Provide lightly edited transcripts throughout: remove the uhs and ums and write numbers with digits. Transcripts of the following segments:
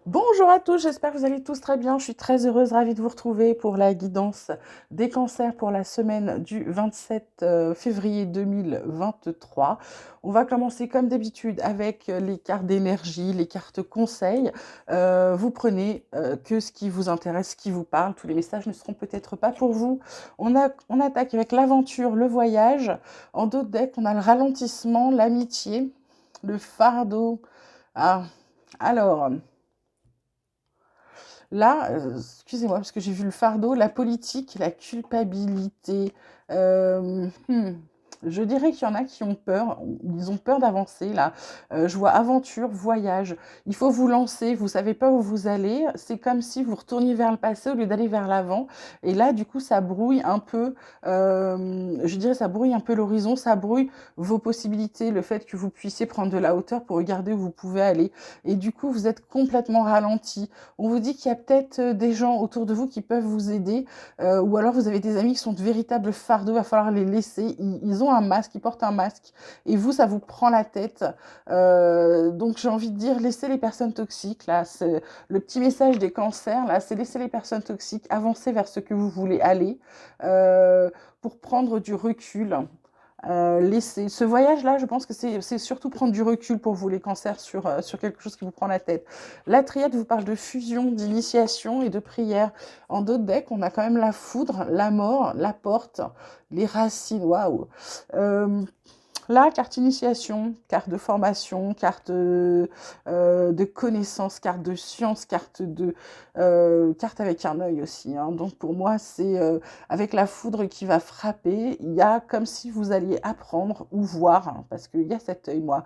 Bonjour à tous, j'espère que vous allez tous très bien. Je suis très heureuse, ravie de vous retrouver pour la guidance des cancers pour la semaine du 27 février 2023. On va commencer comme d'habitude avec les cartes d'énergie, les cartes conseils. Vous prenez que ce qui vous intéresse, ce qui vous parle. Tous les messages ne seront peut-être pas pour vous. On attaque avec l'aventure, le voyage. En d'autres decks, on a le ralentissement, l'amitié, le fardeau. Ah, alors... Là, excusez-moi, parce que j'ai vu le fardeau, la politique, la culpabilité. Je dirais qu'il y en a qui ont peur, ils ont peur d'avancer là. Je vois aventure, voyage. Il faut vous lancer, vous savez pas où vous allez. C'est comme si vous retourniez vers le passé au lieu d'aller vers l'avant. Et là, du coup, ça brouille un peu, je dirais, ça brouille un peu l'horizon, ça brouille vos possibilités, le fait que vous puissiez prendre de la hauteur pour regarder où vous pouvez aller. Et du coup, vous êtes complètement ralenti. On vous dit qu'il y a peut-être des gens autour de vous qui peuvent vous aider, ou alors vous avez des amis qui sont de véritables fardeaux, il va falloir les laisser. Ils ont un masque, ils portent un masque, et vous, ça vous prend la tête. Donc j'ai envie de dire, laissez les personnes toxiques, là, c'est le petit message des cancers, là, c'est laisser les personnes toxiques avancer vers ce que vous voulez aller, euh, pour prendre du recul. Laisser ce voyage-là, je pense que c'est surtout prendre du recul pour vous, les cancers, sur quelque chose qui vous prend la tête. La triade vous parle de fusion, d'initiation et de prière. En d'autres decks, on a quand même la foudre, la mort, la porte, les racines. Waouh! Euh, Là, carte initiation, carte de formation, carte de connaissance, carte de science, carte avec un œil aussi, hein. Donc pour moi, c'est avec la foudre qui va frapper. Il y a comme si vous alliez apprendre ou voir, hein, parce qu'il y a cet œil, moi,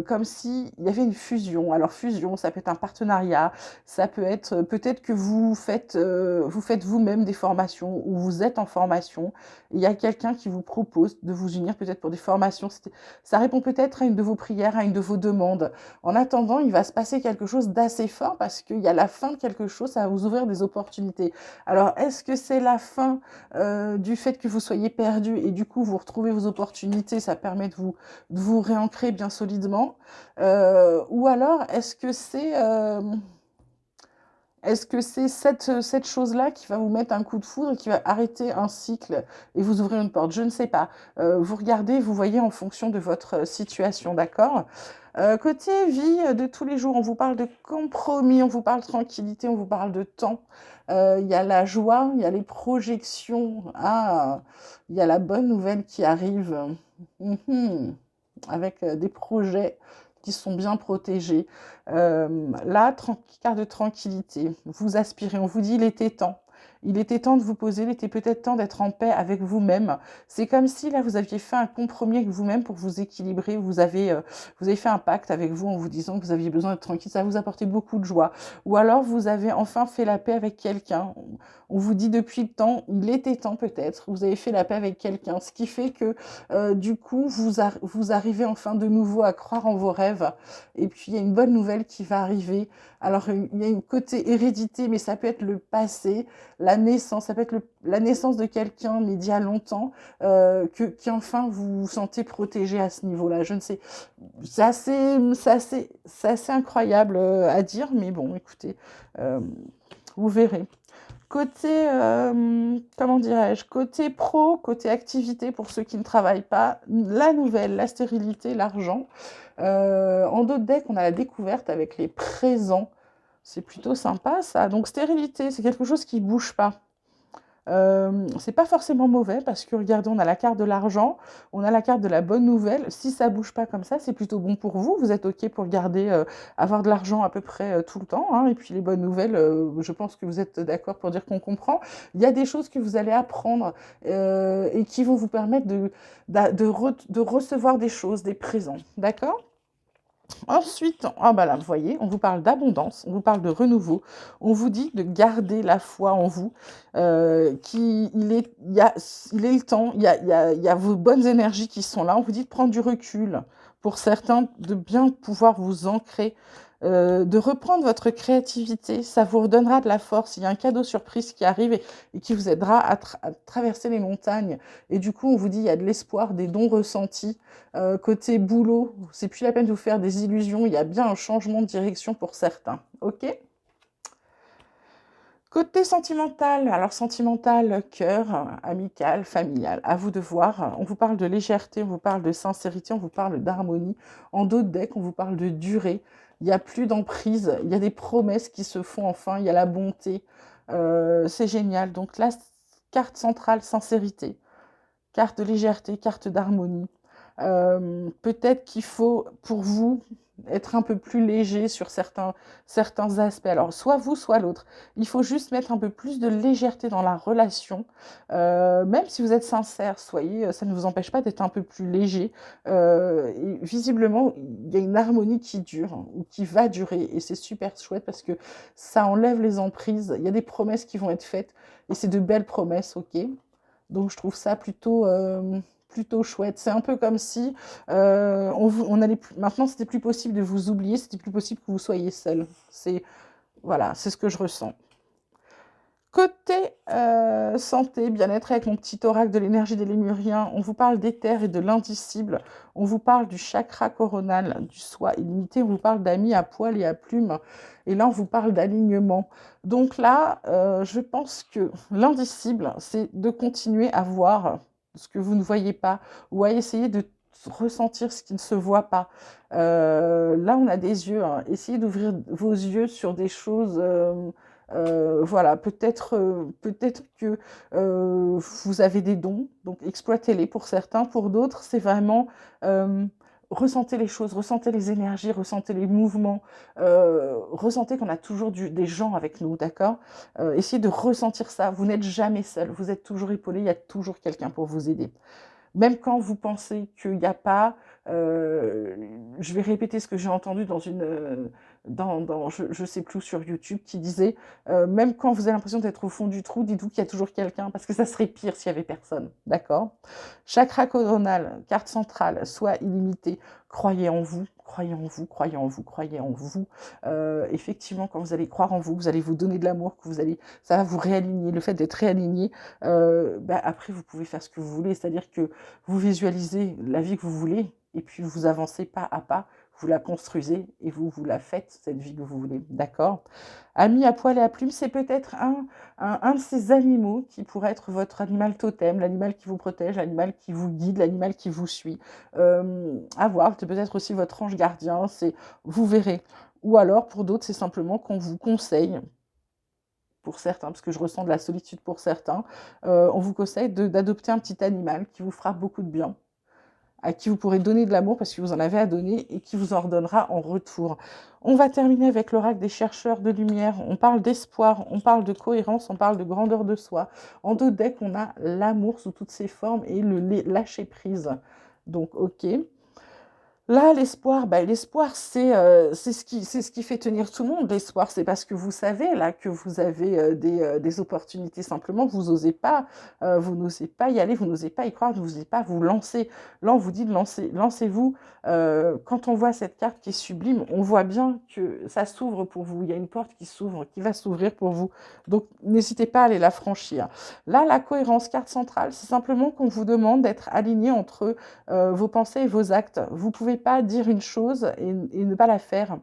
comme si il y avait une fusion. Alors fusion, ça peut être un partenariat, ça peut être peut-être que vous faites vous-même des formations ou vous êtes en formation. Il y a quelqu'un qui vous propose de vous unir peut-être pour des formations. Ça répond peut-être à une de vos prières, à une de vos demandes. En attendant, il va se passer quelque chose d'assez fort parce qu'il y a la fin de quelque chose, ça va vous ouvrir des opportunités. Alors, est-ce que c'est la fin du fait que vous soyez perdu et du coup vous retrouvez vos opportunités, ça permet de vous réancrer bien solidement, ou alors est-ce que c'est cette chose-là qui va vous mettre un coup de foudre et qui va arrêter un cycle et vous ouvrir une porte? Je ne sais pas. Vous regardez, vous voyez en fonction de votre situation, d'accord? Côté vie de tous les jours, on vous parle de compromis, on vous parle de tranquillité, on vous parle de temps. Il y a la joie, il y a les projections. Ah, il y a la bonne nouvelle qui arrive. Mhm. Avec des projets qui sont bien protégés. Là, carte de tranquillité, vous aspirez, on vous dit il était temps. Il était temps de vous poser, il était peut-être temps d'être en paix avec vous-même. C'est comme si là, vous aviez fait un compromis avec vous-même pour vous équilibrer. Vous avez fait un pacte avec vous en vous disant que vous aviez besoin d'être tranquille. Ça vous apportait beaucoup de joie. Ou alors, vous avez enfin fait la paix avec quelqu'un. On vous dit depuis le temps, il était temps peut-être. Vous avez fait la paix avec quelqu'un. Ce qui fait que du coup, vous arrivez enfin de nouveau à croire en vos rêves. Et puis, il y a une bonne nouvelle qui va arriver. Alors, il y a une côté hérédité, mais ça peut être le passé, la naissance, ça peut être la naissance de quelqu'un, mais d'il y a longtemps, qui enfin vous vous sentez protégé à ce niveau-là. Je ne sais, c'est assez incroyable à dire, mais bon, écoutez, euh, vous verrez. Côté, comment dirais-je, côté pro, côté activité pour ceux qui ne travaillent pas, la nouvelle, la stérilité, l'argent. En d'autres decks, on a la découverte avec les présents. C'est plutôt sympa ça. Donc stérilité, c'est quelque chose qui bouge pas. C'est pas forcément mauvais parce que regardez, on a la carte de l'argent, on a la carte de la bonne nouvelle. Si ça bouge pas comme ça, c'est plutôt bon pour vous. Vous êtes OK pour garder, avoir de l'argent à peu près tout le temps, hein. Et puis les bonnes nouvelles, je pense que vous êtes d'accord pour dire qu'on comprend. Il y a des choses que vous allez apprendre et qui vont vous permettre de recevoir des choses, des présents. D'accord? Ensuite, ah bah là, vous voyez, on vous parle d'abondance, on vous parle de renouveau, on vous dit de garder la foi en vous, il est le temps, il y a vos bonnes énergies qui sont là, on vous dit de prendre du recul, pour certains, de bien pouvoir vous ancrer de reprendre votre créativité. Ça vous redonnera de la force. Il y a un cadeau surprise qui arrive et qui vous aidera à traverser les montagnes. Et du coup, on vous dit, il y a de l'espoir, des dons ressentis. Côté boulot, c'est plus la peine de vous faire des illusions. Il y a bien un changement de direction pour certains. OK? Côté sentimental, alors sentimental, cœur, amical, familial, à vous de voir. On vous parle de légèreté, on vous parle de sincérité, on vous parle d'harmonie. En dos de deck, on vous parle de durée. Il n'y a plus d'emprise, il y a des promesses qui se font enfin, il y a la bonté. C'est génial. Donc là, carte centrale, sincérité. Carte de légèreté, carte d'harmonie. Peut-être qu'il faut, pour vous, être un peu plus léger sur certains aspects. Alors, soit vous, soit l'autre. Il faut juste mettre un peu plus de légèreté dans la relation. Même si vous êtes sincère, soyez, ça ne vous empêche pas d'être un peu plus léger. Et visiblement, il y a une harmonie qui dure, ou qui va durer. Et c'est super chouette parce que ça enlève les emprises. Il y a des promesses qui vont être faites. Et c'est de belles promesses, ok? Donc je trouve ça plutôt chouette. C'est un peu comme si on allait maintenant c'était plus possible de vous oublier, c'était plus possible que vous soyez seul. Voilà, c'est ce que je ressens. Côté santé, bien-être avec mon petit oracle de l'énergie des Lémuriens, on vous parle d'éther et de l'indicible, on vous parle du chakra coronal, du soi illimité, on vous parle d'amis à poil et à plumes, et là on vous parle d'alignement. Donc là, je pense que l'indicible, c'est de continuer à voir ce que vous ne voyez pas, ou à essayer de ressentir ce qui ne se voit pas. Là, on a des yeux, hein. Essayez d'ouvrir vos yeux sur des choses... voilà, peut-être que vous avez des dons, donc exploitez-les pour certains. Pour d'autres, c'est vraiment ressentez les choses, ressentez les énergies, ressentez les mouvements, ressentez qu'on a toujours des gens avec nous, d'accord? Essayez de ressentir ça. Vous n'êtes jamais seul, vous êtes toujours épaulé, il y a toujours quelqu'un pour vous aider. Même quand vous pensez qu'il n'y a pas, je vais répéter ce que j'ai entendu je sais plus sur YouTube, qui disait, même quand vous avez l'impression d'être au fond du trou, dites-vous qu'il y a toujours quelqu'un, parce que ça serait pire s'il y avait personne, d'accord? Chakra coronal, carte centrale, soit illimité, croyez en vous, croyez en vous, croyez en vous, croyez en vous. Effectivement, quand vous allez croire en vous, vous allez vous donner de l'amour, ça va vous réaligner. Le fait d'être réaligné, après, vous pouvez faire ce que vous voulez, c'est-à-dire que vous visualisez la vie que vous voulez et puis vous avancez pas à pas, vous la construisez et vous la faites, cette vie que vous voulez. D'accord? Ami à poil et à plumes, c'est peut-être un de ces animaux qui pourrait être votre animal totem, l'animal qui vous protège, l'animal qui vous guide, l'animal qui vous suit. À voir, c'est peut-être aussi votre ange gardien, vous verrez. Ou alors, pour d'autres, c'est simplement qu'on vous conseille, pour certains, parce que je ressens de la solitude pour certains, on vous conseille d'adopter un petit animal qui vous fera beaucoup de bien, à qui vous pourrez donner de l'amour parce que vous en avez à donner et qui vous en redonnera en retour. On va terminer avec l'oracle des chercheurs de lumière. On parle d'espoir, on parle de cohérence, on parle de grandeur de soi. En deux decks, on a l'amour sous toutes ses formes et le lâcher prise. Donc, ok. Là, l'espoir, c'est ce qui fait tenir tout le monde. L'espoir, c'est parce que vous savez là que vous avez des opportunités. Simplement, vous n'osez pas y aller, vous n'osez pas y croire, vous n'osez pas vous lancer. Là, on vous dit de lancez-vous. Quand on voit cette carte qui est sublime, on voit bien que ça s'ouvre pour vous. Il y a une porte qui s'ouvre, qui va s'ouvrir pour vous. Donc, n'hésitez pas à aller la franchir. Là, la cohérence, carte centrale, c'est simplement qu'on vous demande d'être aligné entre vos pensées et vos actes. Vous ne pouvez pas dire une chose et ne pas la faire.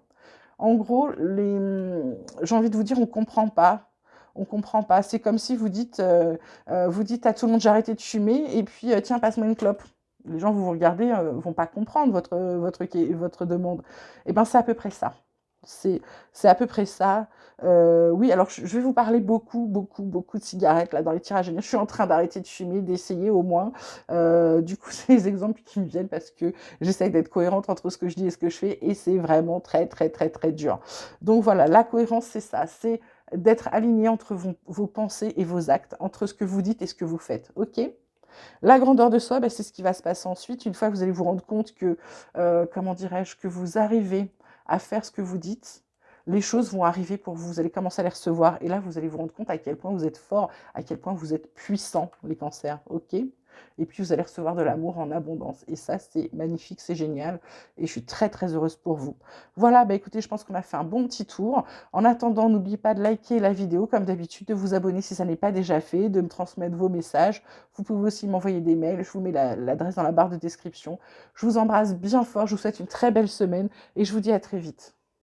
En gros, j'ai envie de vous dire, on ne comprend pas. On comprend pas. C'est comme si vous dites à tout le monde j'ai arrêté de fumer et puis tiens, passe-moi une clope. Les gens, vous regardez, vont pas comprendre votre demande. Et ben c'est à peu près ça. C'est à peu près ça. Oui, alors je vais vous parler beaucoup de cigarettes là dans les tirages à venir. Je suis en train d'arrêter de fumer, d'essayer au moins. Du coup, c'est les exemples qui me viennent parce que j'essaye d'être cohérente entre ce que je dis et ce que je fais et c'est vraiment très dur. Donc voilà, la cohérence, c'est ça. C'est d'être aligné entre vos pensées et vos actes, entre ce que vous dites et ce que vous faites. OK? La grandeur de soi, c'est ce qui va se passer ensuite. Une fois que vous allez vous rendre compte que, comment dirais-je, que vous arrivez à faire ce que vous dites, les choses vont arriver pour vous. Vous allez commencer à les recevoir. Et là, vous allez vous rendre compte à quel point vous êtes fort, à quel point vous êtes puissant, les cancers. OK? et puis vous allez recevoir de l'amour en abondance et ça, c'est magnifique, c'est génial et je suis très, très heureuse pour vous. Voilà, bah, écoutez, je pense qu'on a fait un bon petit tour. En attendant, n'oubliez pas de liker la vidéo comme d'habitude, de vous abonner si ça n'est pas déjà fait, de me transmettre vos messages. Vous pouvez aussi m'envoyer des mails, je vous mets l'adresse dans la barre de description. Je vous embrasse bien fort, je vous souhaite une très belle semaine et je vous dis à très vite.